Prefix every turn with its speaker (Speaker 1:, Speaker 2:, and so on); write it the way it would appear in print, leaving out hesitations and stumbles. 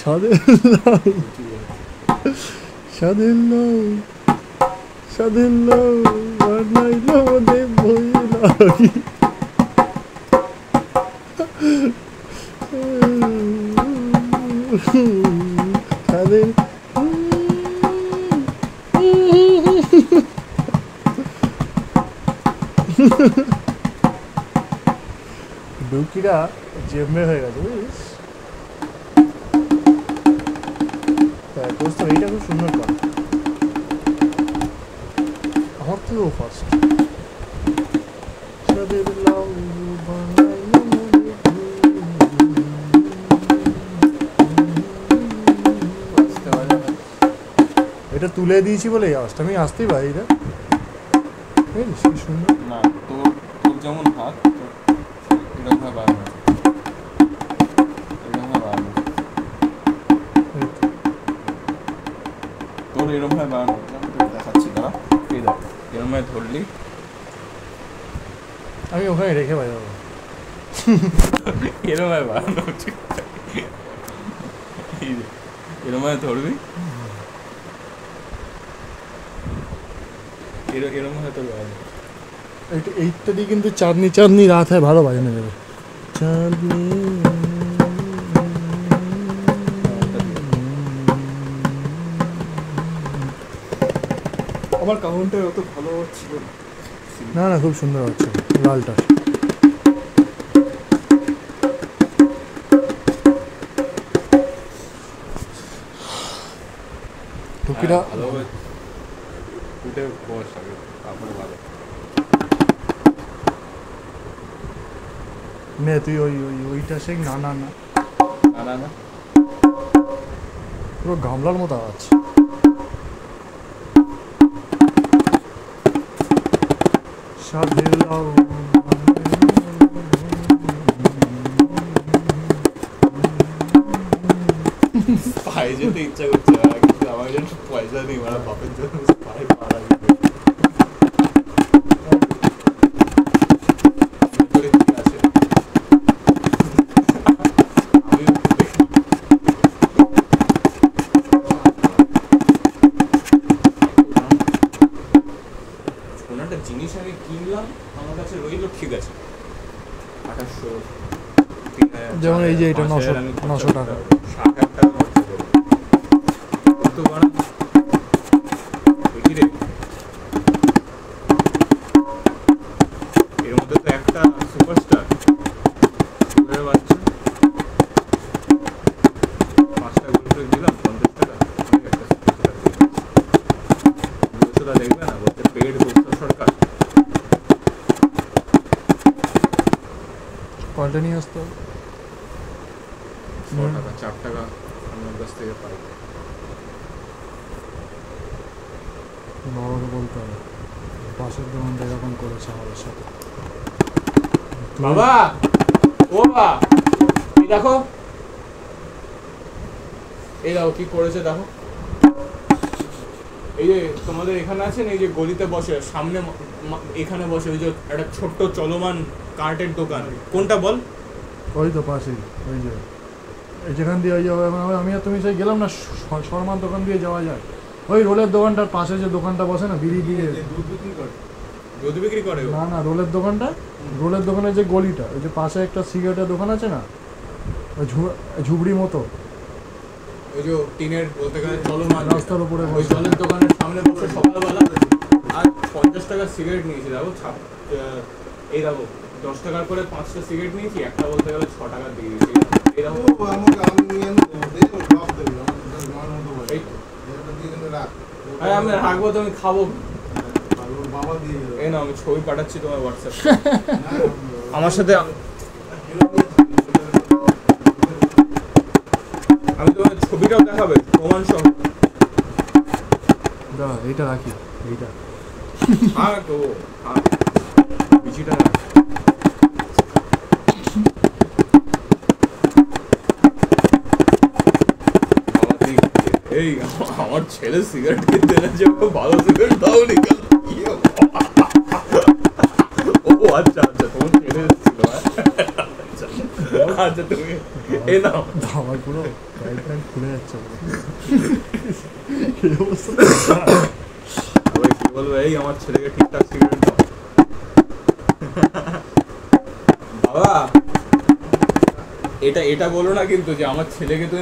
Speaker 1: স্বাদের লাউ স্বাদের লাউ স্বাদের লাউ বানাইলো দেব লাগি স্বাদের ডুকিরা জেমে হয়ে গেছে বুঝিস দোস্ত এইটা খুব সুন্দর কর আমার থেকেও ফার্স্ট এটা তুলে দিয়েছি বলে আওয়াজটা আমি আসতেই পারি এটা বুঝলিস কি সুন্দর
Speaker 2: না তোর তোর যেমন হাত এরকম ভাবে বাড়ানো এরকম ভাবে বাড়ানো তোর এরকম ভাবে বাড়ানো আমি তোকে দেখাচ্ছি দাঁড়া এই দেখ এরকম ভাবে ধরলি
Speaker 1: আমি ওখানে রেখে পাই যাবো
Speaker 2: এরকম ভাবে বাড়ানো উচিত এরকম ভাবে ধরবি এরকম ভাবে তোর বাড়ানো
Speaker 1: এইটা দিয়ে কিন্তু চাঁদনি চাঁদনি রাত হয় ভালো বাজানো যাবে চাঁদনি
Speaker 2: আমার কাউন্টে অত ভালো ছিল
Speaker 1: না না খুব সুন্দর হচ্ছে লালটা টুকিটা
Speaker 2: ভালোভাবে উঠে বস আগে তারপরে ভালো
Speaker 1: নে তুই ওইটা শেখ না না না
Speaker 2: না না না
Speaker 1: পুরো গামলার মতো আওয়াজ স্বাদের লাউ
Speaker 2: পায়ে যেতে ইচ্ছা করছে কিন্তু আমার জন্য পয়সা নেই মানে বাপের জন্য পায়ে পাড়া দিতে জিনিস আমি কিনলাম আমার কাছে রইল ঠিক আছে 2800
Speaker 1: যেমন এই যে এটা 900 টাকা
Speaker 2: 60,000 টাকা খরচা করবো কিন্তু বাড়া দেখি রে এর মধ্যে তো একটা সুপারস্টার বাচ্চা 5টা গোল দিলাম 50 টাকা একটা সুপারস্টার দিলাম দেখবে না বলতে পেড বলতে সরকার
Speaker 1: কয়টা নিয়ে আসতো
Speaker 2: 100 টাকা 4 টাকা আমার কাছ থেকে পাই
Speaker 1: বাবাকে বলতে হবে পাশের দোকানটা এরকম করেছে আমাদের সাথে
Speaker 2: বাবা ও বাবা এই দেখো কি করেছে দেখো এই যে তোমাদের এখানে আছেন এই যে গলিতে বসে সামনে এখানে বসে ওই যে একটা ছোট্ট চলমান কার্টের দোকান কোনটা বল
Speaker 1: ওই তো পাশেই ওই যে এই যেখান দিয়ে ওই যে আমি আর তুমি সেই গেলাম না শর্মার দোকান দিয়ে যাওয়া যায় ওই রোলের দোকানটার পাশে যে দোকানটা বসে না বিড়ি দিয়ে
Speaker 2: দুধ বিক্রি করে
Speaker 1: না না রোলের দোকানের যে গলিটা ওই যে পাশে একটা সিগারেটের দোকান আছে না ওই ঝুবড়ি মতো
Speaker 2: ওই যে টিনের বলতে গেলে চলমান
Speaker 1: রাস্তার উপরে
Speaker 2: ওই জলের দোকানের সামনে বসে সকালবেলা আর 50 টাকা সিগারেট নিয়েছি দেখো এই দেখো 10 টাকার করে 5টা সিগারেট নিয়েছি একটা বলতে গেলে 6 টাকা দিয়ে দিয়েছি এই দেখো আমি রাখবো তুমি খাবো এই না আমি ছবি পাঠাচ্ছি তোমার হোয়াটসঅ্যাপে আমার সাথে আমি তোমার ছবিটাও দেখাবে প্রমাণ সহ
Speaker 1: এইটা রাখি এইটা
Speaker 2: হ্যাঁ তো বিচিটা এই আমার ছেলে সিগারেট কিনতে এনেছে ভালো সিগারেট দাও নি কেন ও আচ্ছা আচ্ছা তোমার ছেলে ছিল আচ্ছা তুমি এই নাও।
Speaker 1: আমার পুরো প্যান্ট প্যান্ট খুলে যাচ্ছে পুরো। এই অবস্থা।
Speaker 2: ওই কি বলবো, এই আমার ছেলেকে ঠিকঠাক সিগারেট দাও। বাবা এটা এটা বলো না কিন্তু যে আমার ছেলেকে তুমি